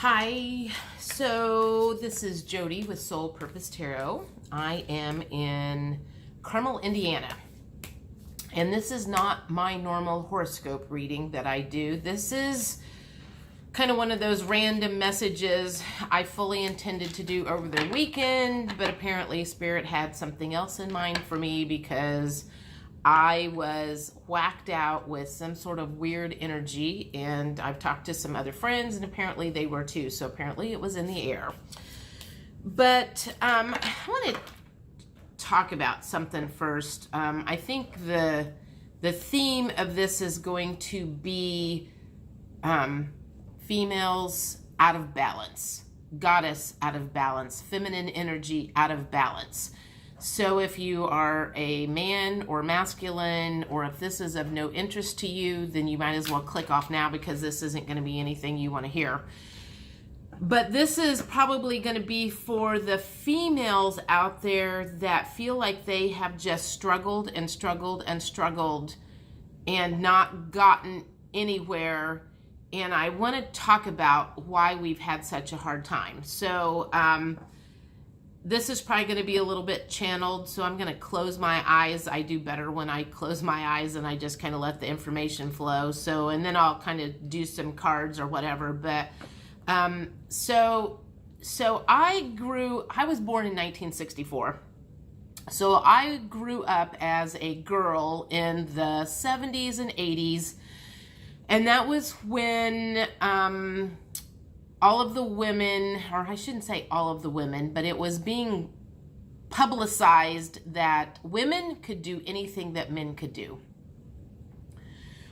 Hi, so this is Jody with Soul Purpose Tarot. I am in Carmel, Indiana, and this is not my normal horoscope reading that I do. This is kind of one of those random messages I fully intended to do over the weekend, but apparently Spirit had something else in mind for me because I was whacked out with some sort of weird energy, and I've talked to some other friends, and apparently they were too. So apparently it was in the air. But I want to talk about something first. I think the theme of this is going to be females out of balance, goddess out of balance, feminine energy out of balance. So if you are a man or masculine, or if this is of no interest to you, then you might as well click off now because this isn't going to be anything you want to hear. But this is probably going to be for the females out there that feel like they have just struggled and struggled and struggled and not gotten anywhere. And I want to talk about why we've had such a hard time. So, this is probably going to be a little bit channeled, so I'm going to close my eyes. I do better when I close my eyes and I just kind of let the information flow. So, and then I'll kind of do some cards or whatever. But, so I was born in 1964. So I grew up as a girl in the 70s and 80s. And that was when, all of the women, or I shouldn't say all of the women, but it was being publicized that women could do anything that men could do.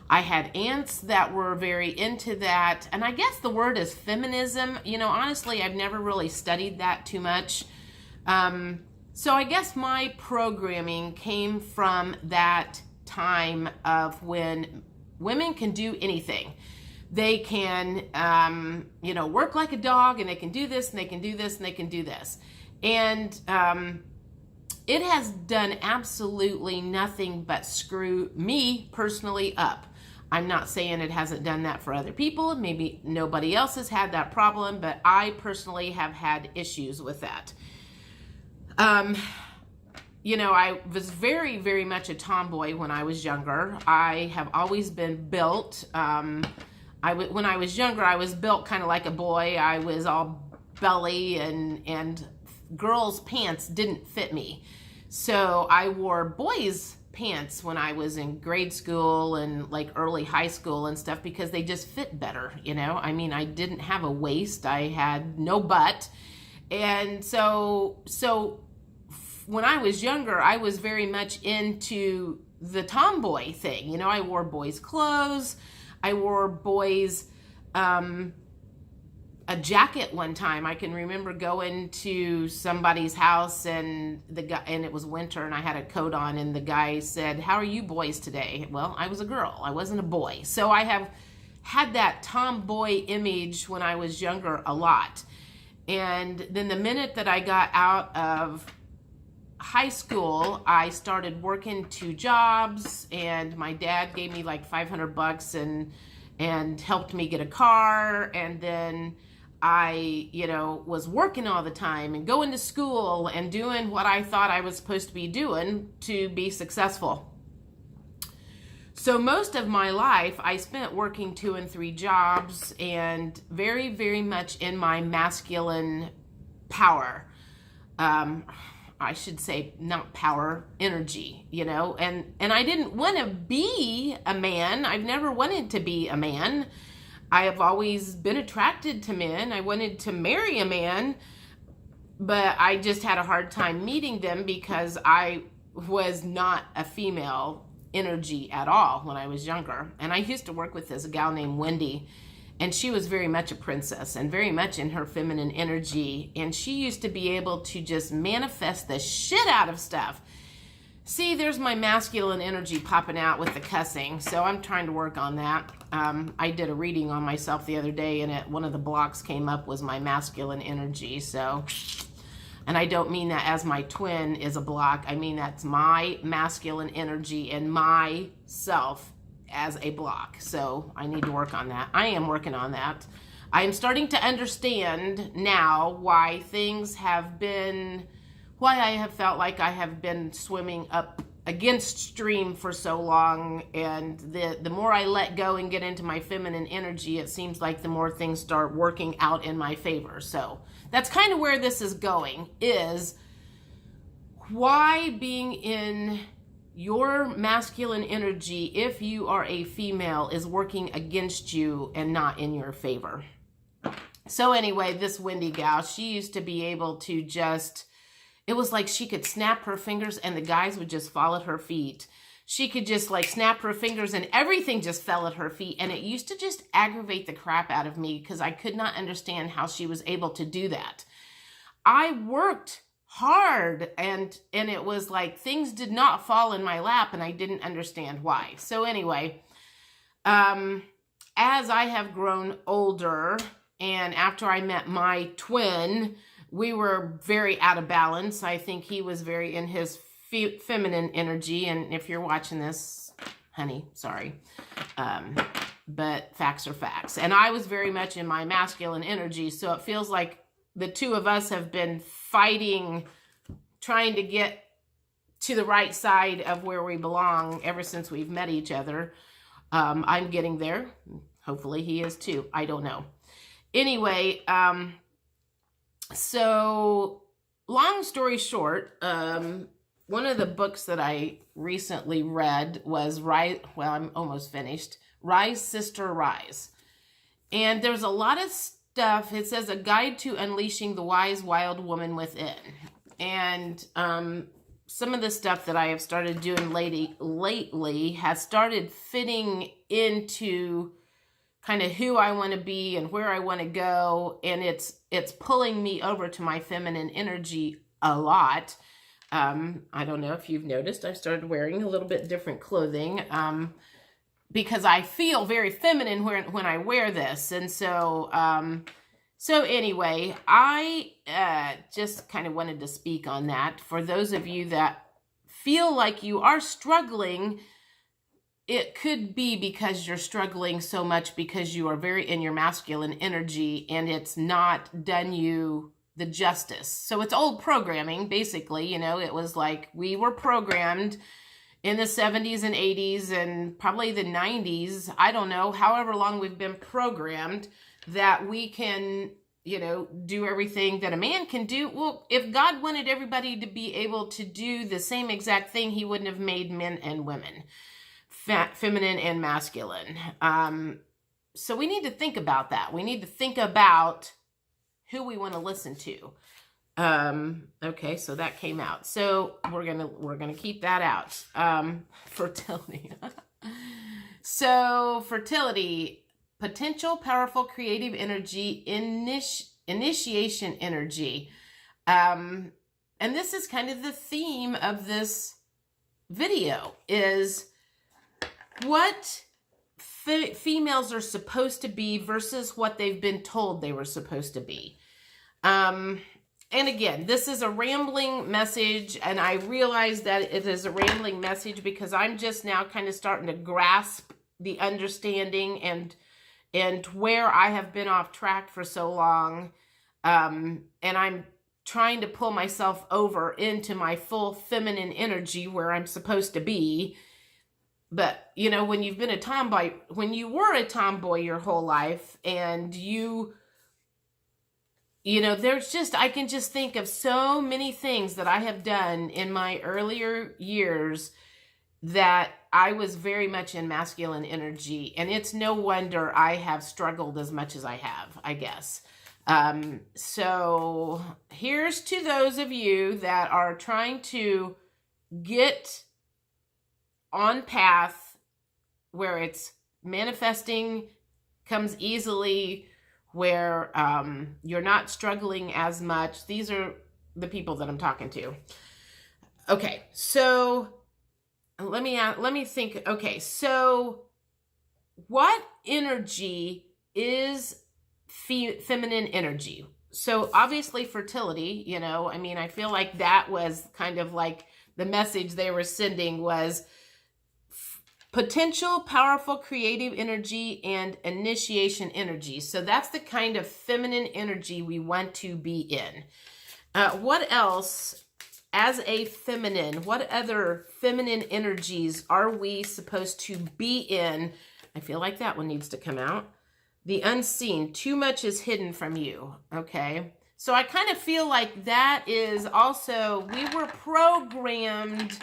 I had aunts that were very into that, and I guess the word is feminism. You know, honestly, I've never really studied that too much. So I guess my programming came from that time of when women can do anything. They can, work like a dog, and they can do this, and they can do this, and they can do this. And it has done absolutely nothing but screw me personally up. I'm not saying it hasn't done that for other people. Maybe nobody else has had that problem, but I personally have had issues with that. I was very, very much a tomboy when I was younger. I have always been built. When I was younger, I was built kind of like a boy. I was all belly, and girls' pants didn't fit me. So I wore boys' pants when I was in grade school and like early high school and stuff because they just fit better, you know? I mean, I didn't have a waist. I had no butt. And so when I was younger, I was very much into the tomboy thing. You know, I wore boys' clothes. I wore boys a jacket one time. I can remember going to somebody's house, and it was winter, and I had a coat on, and the guy said, "How are you boys today?" Well, I was a girl. I wasn't a boy. So I have had that tomboy image when I was younger a lot. And then the minute that I got out of high school, I started working 2 jobs, and my dad gave me like $500 and helped me get a car. And then I, was working all the time and going to school and doing what I thought I was supposed to be doing to be successful. So most of my life I spent working 2 and 3 jobs and very, very much in my masculine power. I should say not power, energy, and I didn't want to be a man. I've never wanted to be a man. I have always been attracted to men. I wanted to marry a man, but I just had a hard time meeting them because I was not a female energy at all when I was younger. And I used to work with this gal named Wendy, and she was very much a princess and very much in her feminine energy. And she used to be able to just manifest the shit out of stuff. See, there's my masculine energy popping out with the cussing. So I'm trying to work on that. I did a reading on myself the other day, and one of the blocks came up was my masculine energy. So, and I don't mean that as my twin is a block. I mean that's my masculine energy and myself as a block. So I need to work on that. I am working on that. I'm starting to understand now why I have felt like I have been swimming up against stream for so long, and the more I let go and get into my feminine energy, it seems like the more things start working out in my favor. So that's kind of where this is going, is why being in your masculine energy, if you are a female, is working against you and not in your favor. So anyway, this Wendy gal, she used to be able to just, it was like she could snap her fingers and the guys would just fall at her feet. She could just like snap her fingers and everything just fell at her feet. And it used to just aggravate the crap out of me because I could not understand how she was able to do that. I worked hard and it was like things did not fall in my lap and I didn't understand why. So anyway, as I have grown older and after I met my twin, we were very out of balance. I think he was very in his feminine energy. And if you're watching this, honey, sorry. But facts are facts. And I was very much in my masculine energy. So it feels like the two of us have been fighting, trying to get to the right side of where we belong ever since we've met each other. I'm getting there. Hopefully he is too. I don't know. Anyway, so long story short, one of the books that I recently read was I'm almost finished. Rise, Sister, Rise. And there's a lot of stuff. It says a guide to unleashing the wise, wild woman within. And some of the stuff that I have started doing lately has started fitting into kind of who I want to be and where I want to go. And it's pulling me over to my feminine energy a lot. I don't know if you've noticed, I've started wearing a little bit different clothing because I feel very feminine when I wear this. And so, anyway, I just kind of wanted to speak on that. For those of you that feel like you are struggling, it could be because you're struggling so much because you are very in your masculine energy and it's not done you the justice. So it's old programming, basically. It was like we were programmed in the 70s and 80s and probably the 90s. I don't know, however long we've been programmed that we can, do everything that a man can do. Well, if God wanted everybody to be able to do the same exact thing, he wouldn't have made men and women, feminine and masculine. So we need to think about that. We need to think about who we want to listen to. Okay, so that came out. So we're gonna keep that out. Fertility. So fertility, potential, powerful, creative energy, initiation energy. And this is kind of the theme of this video, is what females are supposed to be versus what they've been told they were supposed to be. And again, this is a rambling message, and I realize that it is a rambling message because I'm just now kind of starting to grasp the understanding and where I have been off track for so long. And I'm trying to pull myself over into my full feminine energy where I'm supposed to be. But, when you've been a tomboy, when you were a tomboy your whole life and I can just think of so many things that I have done in my earlier years that I was very much in masculine energy. And it's no wonder I have struggled as much as I have, I guess. So here's to those of you that are trying to get on path where it's manifesting comes easily, where you're not struggling as much. These are the people that I'm talking to. Okay, so let me think. Okay, so what energy is feminine energy? So obviously fertility, I feel like that was kind of like the message they were sending was Potential, powerful, creative energy, and initiation energy. So that's the kind of feminine energy we want to be in. What else, as a feminine, what other feminine energies are we supposed to be in? I feel like that one needs to come out. The unseen. Too much is hidden from you. Okay. So I kind of feel like that is also, we were programmed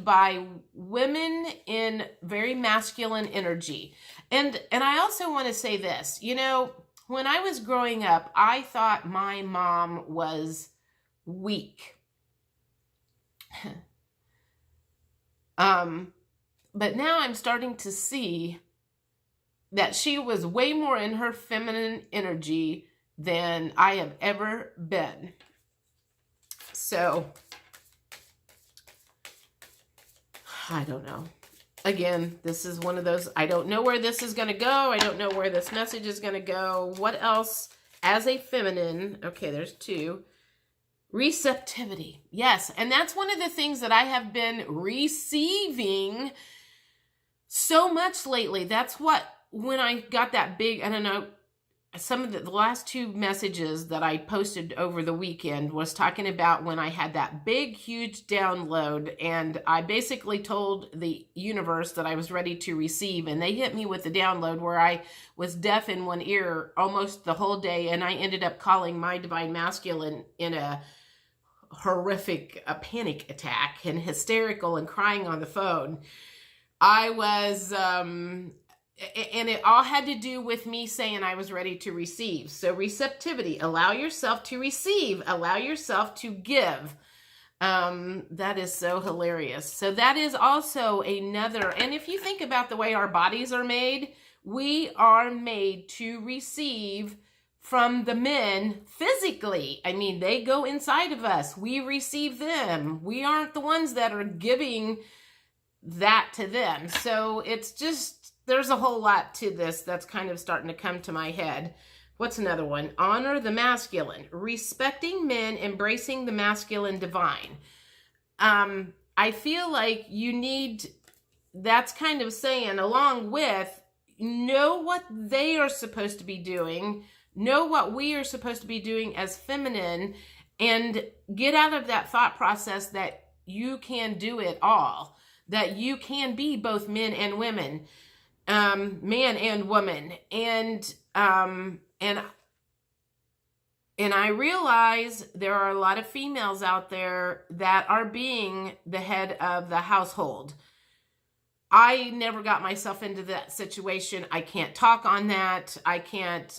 by women in very masculine energy. And I also want to say this, you know, when I was growing up, I thought my mom was weak. But now I'm starting to see that she was way more in her feminine energy than I have ever been. So, I don't know. Again, this is one of those, I don't know where this is going to go. I don't know where this message is going to go. What else as a feminine? Okay, there's two. Receptivity. Yes, and that's one of the things that I have been receiving so much lately. That's what, when I got that big, I don't know, some of the last two messages that I posted over the weekend was talking about when I had that big, huge download, and I basically told the universe that I was ready to receive, and they hit me with the download where I was deaf in one ear almost the whole day, and I ended up calling my divine masculine in a horrific panic attack and hysterical and crying on the phone. I was, and it all had to do with me saying I was ready to receive. So receptivity, allow yourself to receive, allow yourself to give. That is so hilarious. So that is also another, and if you think about the way our bodies are made, we are made to receive from the men physically. I mean, they go inside of us. We receive them. We aren't the ones that are giving that to them. So it's just, there's a whole lot to this that's kind of starting to come to my head. What's another one? Honor the masculine. Respecting men, embracing the masculine divine. I feel like you need, that's kind of saying, along with, know what they are supposed to be doing, know what we are supposed to be doing as feminine, and get out of that thought process that you can do it all, that you can be both men and women, man and woman. And I realize there are a lot of females out there that are being the head of the household. I never got myself into that situation. I can't talk on that. That's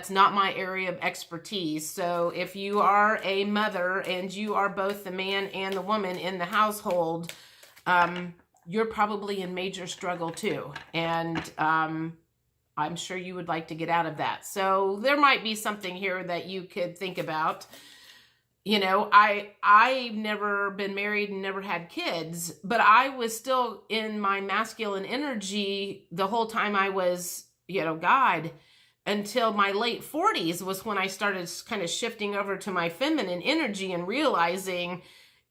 not my area of expertise. So if you are a mother and you are both the man and the woman in the household, you're probably in major struggle too. And I'm sure you would like to get out of that. So there might be something here that you could think about. You know, I've never been married and never had kids, but I was still in my masculine energy the whole time I was, God, until my late 40s was when I started kind of shifting over to my feminine energy and realizing,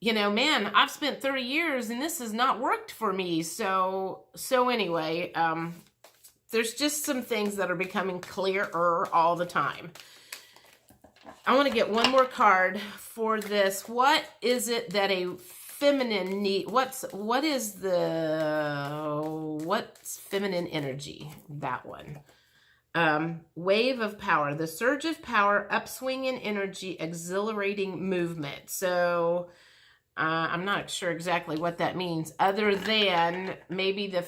man, I've spent 30 years and this has not worked for me. So anyway, there's just some things that are becoming clearer all the time. I want to get one more card for this. What is it that a feminine need? What's feminine energy? That one. Wave of power, the surge of power, upswing in energy, exhilarating movement. So I'm not sure exactly what that means, other than maybe the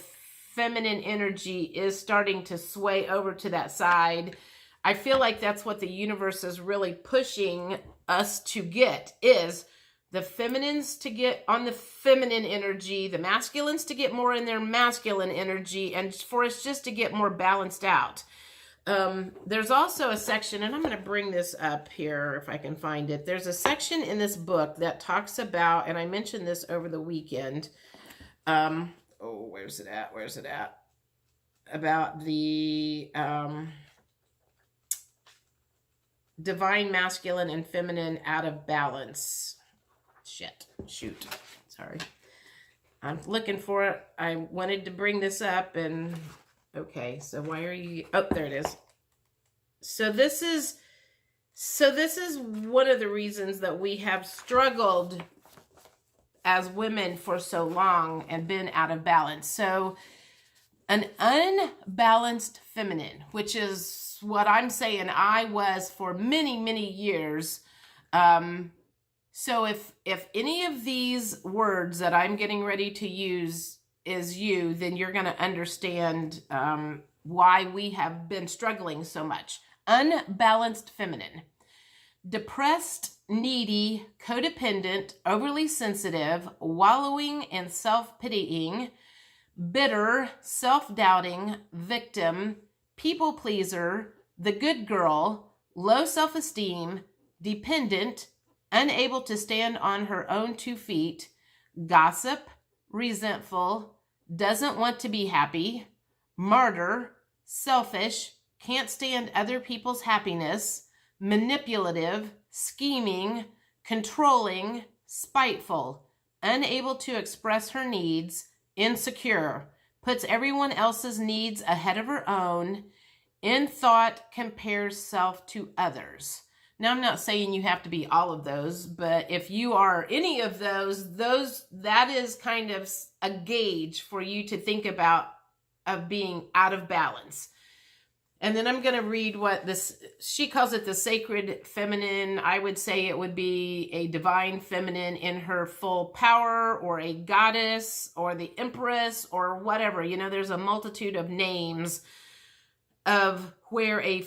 feminine energy is starting to sway over to that side. I feel like that's what the universe is really pushing us to get, is the feminines to get on the feminine energy, the masculines to get more in their masculine energy, and for us just to get more balanced out. There's also a section, and I'm going to bring this up here if I can find it. There's a section in this book that talks about, and I mentioned this over the weekend. Where's it at? About the... divine masculine and feminine out of balance. Shoot. Sorry. I'm looking for it. I wanted to bring this up and okay, so why are you, oh, there it is. So this is one of the reasons that we have struggled as women for so long and been out of balance. So an unbalanced feminine, which is what I'm saying I was for many, many years. So if any of these words that I'm getting ready to use is you, then you're going to understand why we have been struggling so much. Unbalanced feminine. Depressed, needy, codependent, overly sensitive, wallowing and self-pitying, bitter, self-doubting, victim, people pleaser, the good girl, low self-esteem, dependent, unable to stand on her own 2 feet, gossip, resentful, doesn't want to be happy, martyr, selfish, can't stand other people's happiness, manipulative, scheming, controlling, spiteful, unable to express her needs, insecure, puts everyone else's needs ahead of her own, in thought compares self to others. Now, I'm not saying you have to be all of those, but if you are any of those, that is kind of a gauge for you to think about of being out of balance. And then I'm going to read what this, she calls it the sacred feminine. I would say it would be a divine feminine in her full power, or a goddess, or the empress, or whatever. You know, there's a multitude of names of where a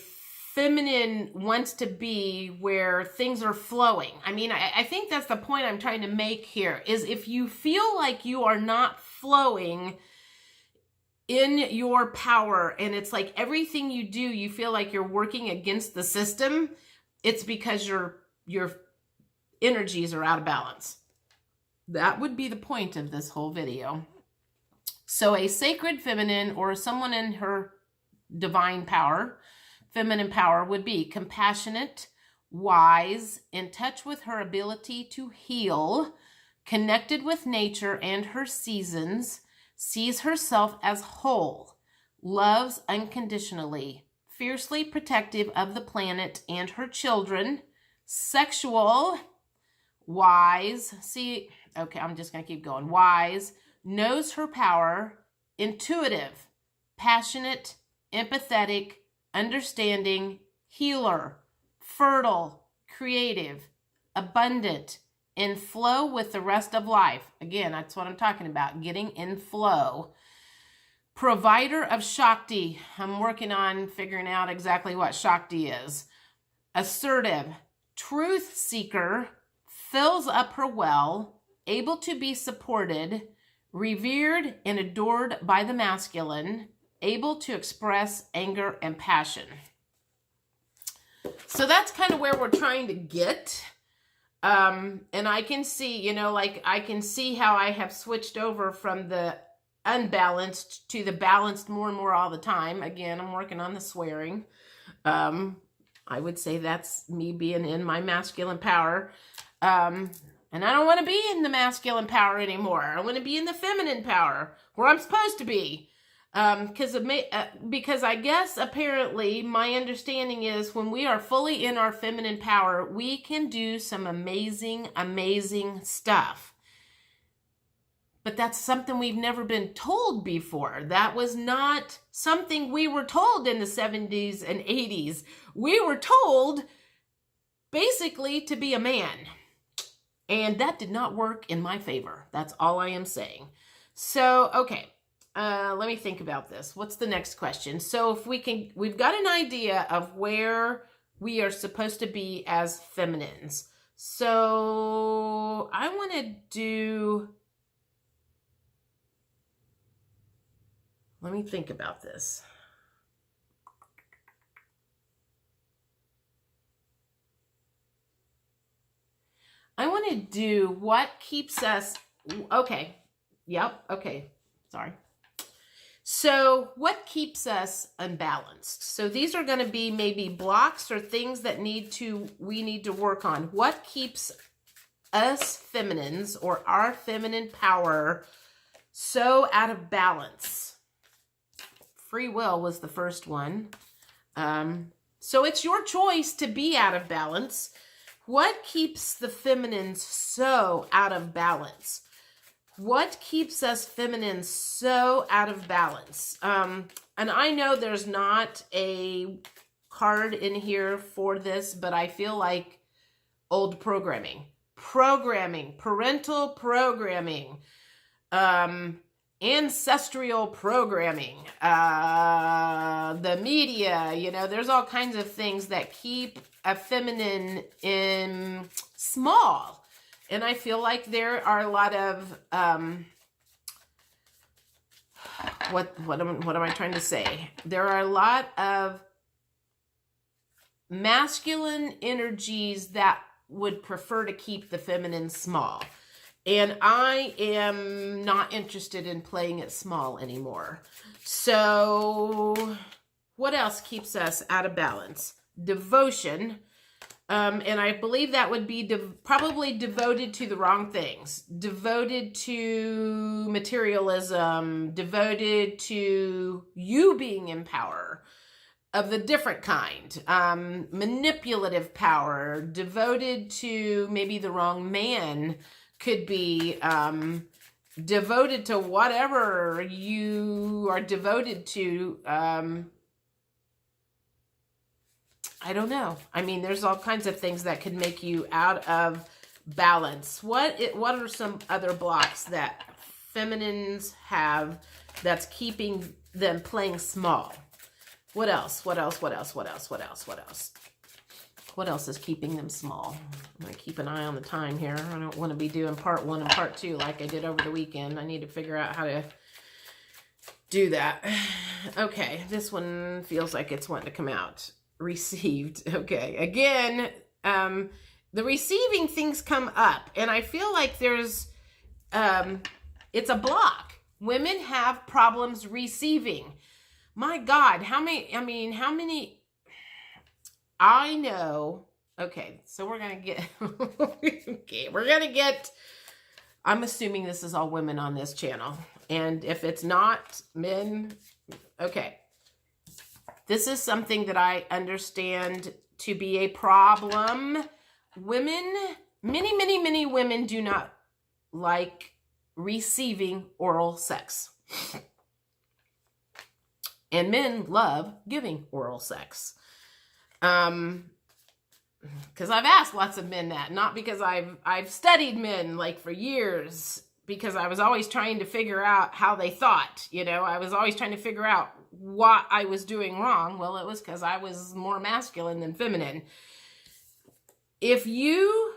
feminine wants to be, where things are flowing. I mean, I think that's the point I'm trying to make here, is if you feel like you are not flowing in your power, and it's like everything you do, you feel like you're working against the system, it's because your energies are out of balance. That would be the point of this whole video. So a sacred feminine, or someone in her divine power, feminine power, would be compassionate, wise, in touch with her ability to heal, connected with nature and her seasons, sees herself as whole, loves unconditionally, fiercely protective of the planet and her children, sexual, wise, I'm just going to keep going, wise, knows her power, intuitive, passionate, empathetic, understanding, healer, fertile, creative, abundant, in flow with the rest of life. Again, that's what I'm talking about, getting in flow. Provider of Shakti. I'm working on figuring out exactly what Shakti is. Assertive, truth seeker, fills up her well, able to be supported, revered and adored by the masculine, able to express anger and passion. So that's kind of where we're trying to get. And I can see, I can see how I have switched over from the unbalanced to the balanced more and more all the time. Again, I'm working on the swearing. I would say that's me being in my masculine power. And I don't want to be in the masculine power anymore. I want to be in the feminine power, where I'm supposed to be. Because I guess apparently my understanding is when we are fully in our feminine power, we can do some amazing, amazing stuff. But that's something we've never been told before. That was not something we were told in the 70s and 80s. We were told basically to be a man. And that did not work in my favor. That's all I am saying. So, okay. Let me think about this. What's the next question? So if we've got an idea of where we are supposed to be as feminines. So I want to do, let me think about this. I want to do what keeps us, okay. Yep. Okay. Sorry. So what keeps us unbalanced? So these are going to be maybe blocks or things that we need to work on. What keeps us feminines or our feminine power so out of balance? Free will was the first one. So it's your choice to be out of balance. What keeps the feminines so out of balance? What keeps us feminines so out of balance? And I know there's not a card in here for this, but I feel like old programming, parental programming, ancestral programming, the media, you know, there's all kinds of things that keep a feminine in small. And I feel like there are a lot of, what am I trying to say? There are a lot of masculine energies that would prefer to keep the feminine small. And I am not interested in playing it small anymore. So what else keeps us out of balance? Devotion. And I believe that would be probably devoted to the wrong things. Devoted to materialism. Devoted to you being in power of the different kind. Manipulative power. Devoted to maybe the wrong man. Could be devoted to whatever you are devoted to. I don't know. I mean, there's all kinds of things that could make you out of balance. What are some other blocks that feminines have that's keeping them playing small? What else? What else is keeping them small? I'm going to keep an eye on the time here. I don't want to be doing part 1 and part 2 like I did over the weekend. I need to figure out how to do that. Okay, this one feels like it's wanting to come out. Received. Okay, again, the receiving things come up, and I feel like there's, it's a block. Women have problems receiving. My God, how many, I know. Okay, so we're going to get, I'm assuming this is all women on this channel. And if it's not men, okay. This is something that I understand to be a problem. Women, many women do not like receiving oral sex. And men love giving oral sex. Because I've asked lots of men that, not because I've studied men like for years, because I was always trying to figure out how they thought, you know, I was always trying to figure out what I was doing wrong. Well, it was because I was more masculine than feminine. If you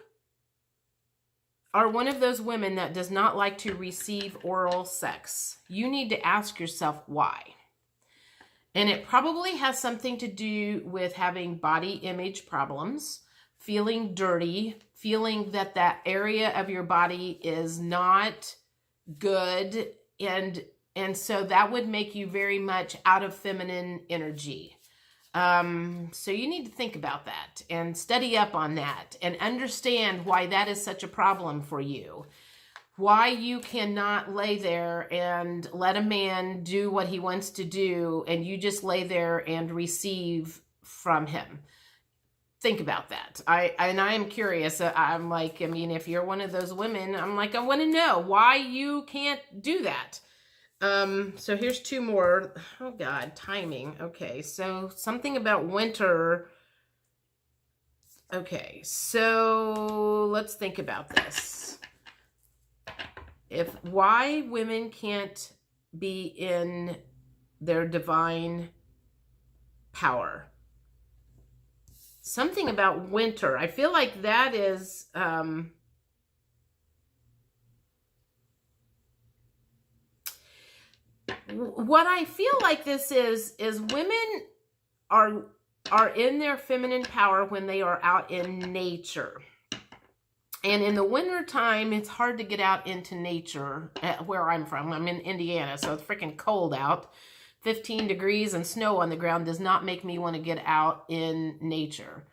are one of those women that does not like to receive oral sex, you need to ask yourself why. And it probably has something to do with having body image problems, feeling dirty, feeling that that area of your body is not good, and so that would make you very much out of feminine energy. So you need to think about that and study up on that and understand why that is such a problem for you. Why you cannot lay there and let a man do what he wants to do and you just lay there and receive from him. Think about that. I am curious. I'm like, I mean, if you're one of those women, I'm like, I want to know why you can't do that. So here's 2 more. Oh God, timing. Okay, so something about winter. Okay, so let's think about this. Why women can't be in their divine power. Something about winter. I feel like that is, what I feel like this is women are in their feminine power when they are out in nature. And in the winter time, it's hard to get out into nature where I'm from. I'm in Indiana, so it's freaking cold out. 15 degrees and snow on the ground does not make me want to get out in nature.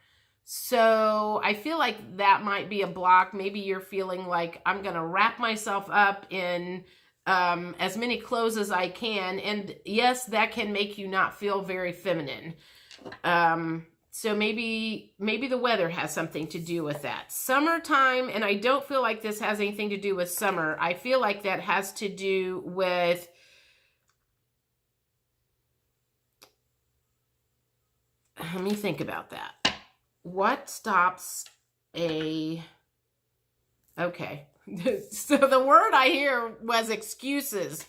So I feel like that might be a block. Maybe you're feeling like I'm going to wrap myself up in as many clothes as I can. And yes, that can make you not feel very feminine. So maybe the weather has something to do with that. Summertime, and I don't feel like this has anything to do with summer. I feel like that has to do with let me think about that. What stops a... Okay. So the word I hear was excuses.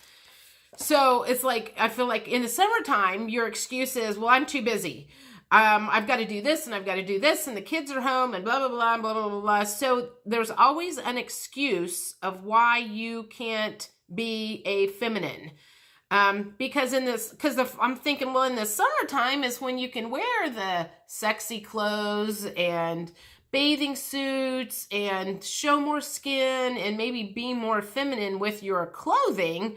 So it's like, I feel like in the summertime, your excuse is, well, I'm too busy. I've got to do this and I've got to do this and the kids are home and blah, blah, blah, blah, blah, blah, blah. So there's always an excuse of why you can't be a feminine. Because I'm thinking, well, in the summertime is when you can wear the sexy clothes and bathing suits and show more skin and maybe be more feminine with your clothing.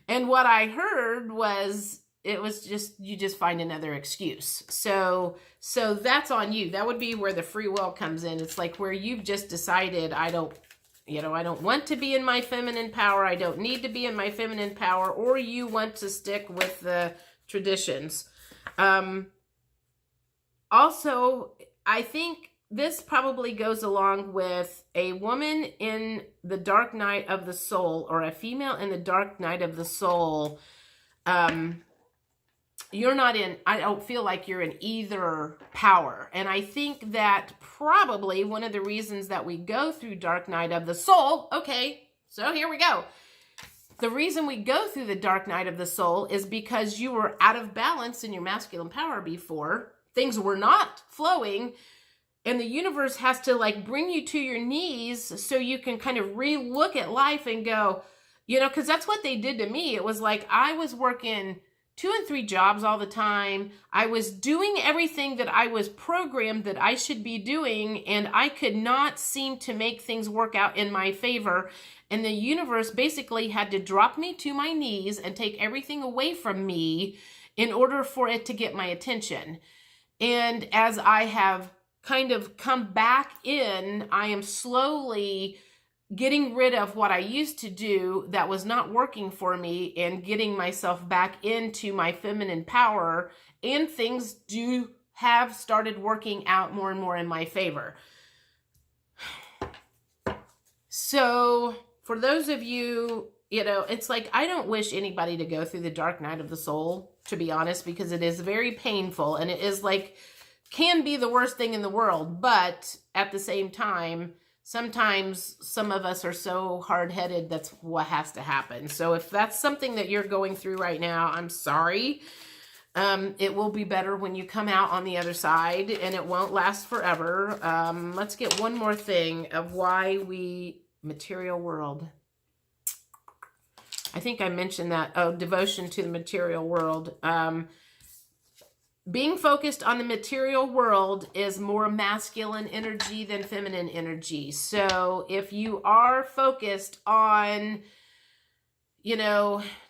And what I heard was, it was just, you just find another excuse. So that's on you. That would be where the free will comes in. It's like where you've just decided, I don't want to be in my feminine power. I don't need to be in my feminine power, or you want to stick with the traditions. Also, I think this probably goes along with a woman in the dark night of the soul, or a female in the dark night of the soul. You're not in, I don't feel like you're in either power. And I think that probably one of the reasons that we go through dark night of the soul, okay, so here we go. The reason we go through the dark night of the soul is because you were out of balance in your masculine power before. Things were not flowing, and the universe has to like bring you to your knees so you can kind of re-look at life and go, because that's what they did to me. It was like I was working 2 and 3 jobs all the time. I was doing everything that I was programmed that I should be doing, and I could not seem to make things work out in my favor. And the universe basically had to drop me to my knees and take everything away from me in order for it to get my attention. And as I have kind of come back in, I am slowly getting rid of what I used to do that was not working for me and getting myself back into my feminine power, and things do have started working out more and more in my favor. So for those of you, it's like, I don't wish anybody to go through the dark night of the soul, to be honest, because it is very painful, and it is like, can be the worst thing in the world. But at the same time, sometimes some of us are so hard-headed, that's what has to happen. So if that's something that you're going through right now, I'm sorry. It will be better when you come out on the other side, and it won't last forever. Let's get one more thing of why material world. I think I mentioned that. Oh, devotion to the material world. Being focused on the material world is more masculine energy than feminine energy. So if you are focused on,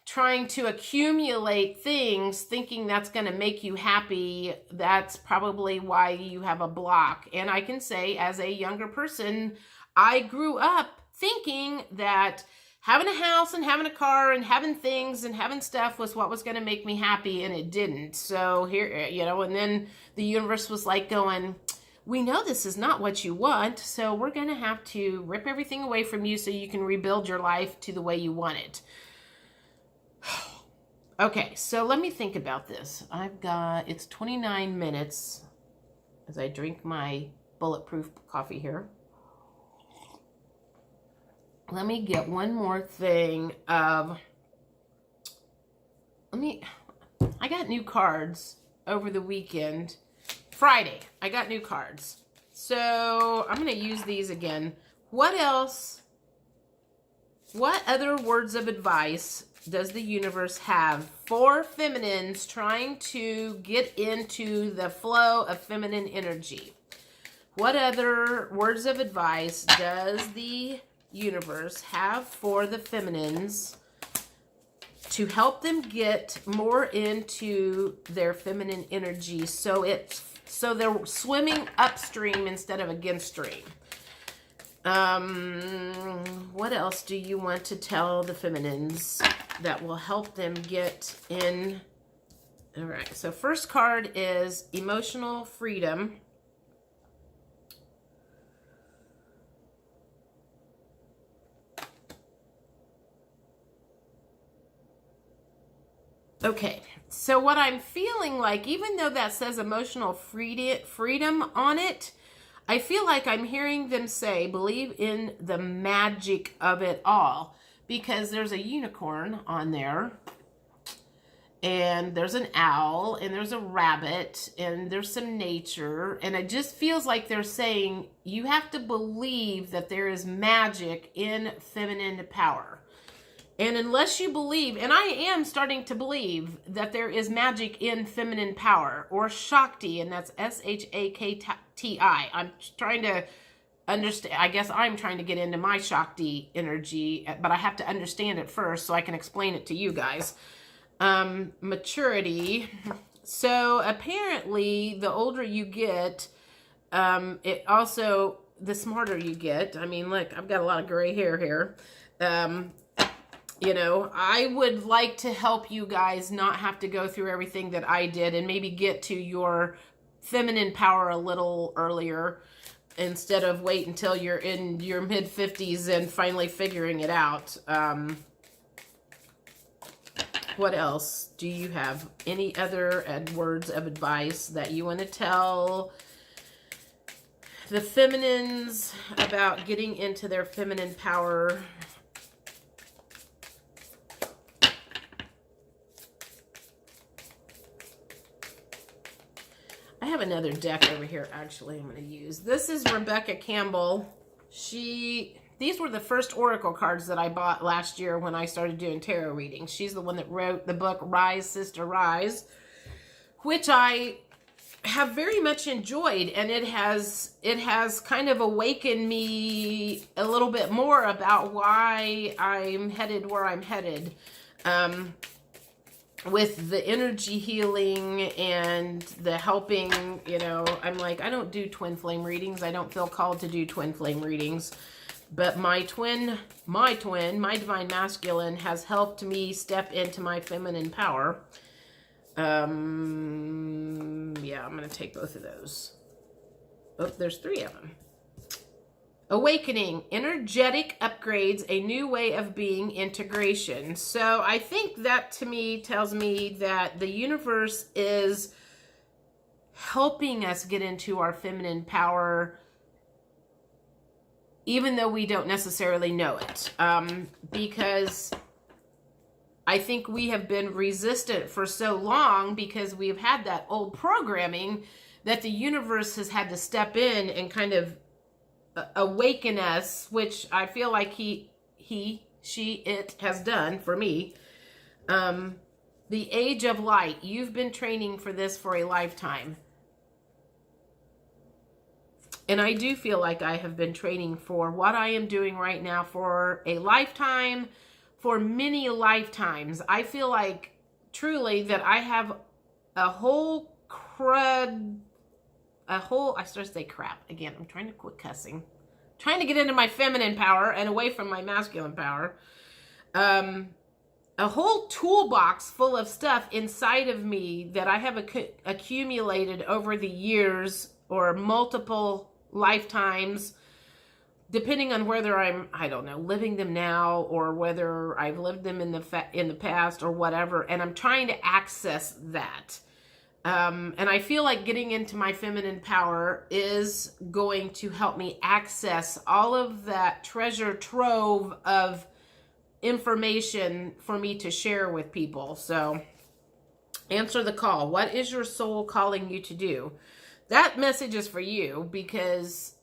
trying to accumulate things, thinking that's going to make you happy, that's probably why you have a block. And I can say, as a younger person, I grew up thinking that having a house and having a car and having things and having stuff was what was going to make me happy, and it didn't. So here, and then the universe was like going, we know this is not what you want, so we're going to have to rip everything away from you so you can rebuild your life to the way you want it. Okay, so let me think about this. It's 29 minutes as I drink my bulletproof coffee here. Let me get one more thing of, I got new cards over the weekend. Friday, I got new cards. So I'm going to use these again. What other words of advice does the universe have for feminines trying to get into the flow of feminine energy? What other words of advice does the universe have for the feminines to help them get more into their feminine energy so they're swimming upstream instead of against stream? What else do you want to tell the feminines that will help them get in? All right, so first card is emotional freedom. Okay, so what I'm feeling like, even though that says emotional freedom on it, I feel like I'm hearing them say, believe in the magic of it all. Because there's a unicorn on there, and there's an owl, and there's a rabbit, and there's some nature, and it just feels like they're saying, you have to believe that there is magic in feminine power. And unless you believe, and I am starting to believe that there is magic in feminine power, or Shakti, and that's S-H-A-K-T-I. I'm trying to understand, I guess I'm trying to get into my Shakti energy, but I have to understand it first so I can explain it to you guys. Maturity. So apparently the older you get, it also, the smarter you get. I mean, look, I've got a lot of gray hair here. You know, I would like to help you guys not have to go through everything that I did and maybe get to your feminine power a little earlier instead of wait until you're in your mid-50s and finally figuring it out. What else do you have? Any other words of advice that you want to tell the feminines about getting into their feminine power? I have another deck over here, actually, I'm going to use. This is Rebecca Campbell. These were the first oracle cards that I bought last year when I started doing tarot readings. She's the one that wrote the book Rise, Sister, Rise, which I have very much enjoyed, and it has kind of awakened me a little bit more about why I'm headed where I'm headed. With the energy healing and the helping, you know, I'm like, I don't do twin flame readings. I don't feel called to do twin flame readings. But my divine masculine has helped me step into my feminine power. Yeah, I'm going to take both of those. Oh, there's 3 of them. Awakening, energetic upgrades, a new way of being, integration. So I think that to me tells me that the universe is helping us get into our feminine power, even though we don't necessarily know it. Because I think we have been resistant for so long because we've had that old programming that the universe has had to step in and kind of awaken us, which I feel like it has done for me. The age of light. You've been training for this for a lifetime. And I do feel like I have been training for what I am doing right now for a lifetime, for many lifetimes. I feel like truly that I have I started to say crap. Again, I'm trying to quit cussing. Trying to get into my feminine power and away from my masculine power. A whole toolbox full of stuff inside of me that I have accumulated over the years or multiple lifetimes, depending on whether I'm, I don't know, living them now or whether I've lived them in the past or whatever. And I'm trying to access that. And I feel like getting into my feminine power is going to help me access all of that treasure trove of information for me to share with people. So answer the call. What is your soul calling you to do? That message is for you because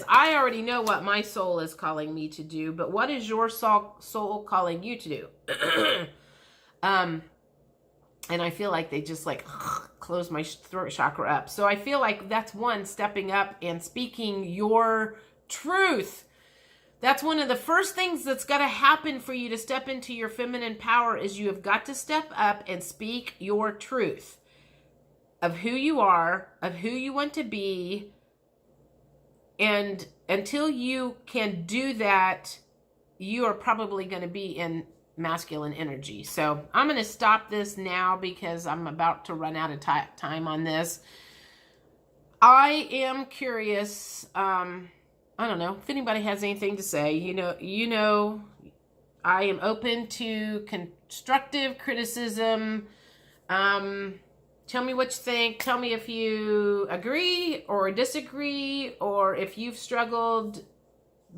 I already know what my soul is calling me to do, but what is your soul calling you to do? And I feel like they just like close my throat chakra up. So I feel like that's one, stepping up and speaking your truth. That's one of the first things that's got to happen for you to step into your feminine power, is you have got to step up and speak your truth of who you are, of who you want to be. And until you can do that, you are probably going to be in masculine energy. So I'm going to stop this now because I'm about to run out of time on this. I am curious, I don't know if anybody has anything to say. You know, I am open to constructive criticism. Tell me what you think. Tell me if you agree or disagree, or if you've struggled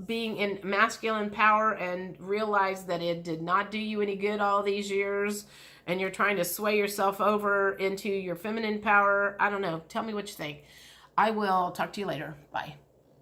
being in masculine power and realized that it did not do you any good all these years, and you're trying to sway yourself over into your feminine power. I don't know. Tell me what you think. I will talk to you later. Bye.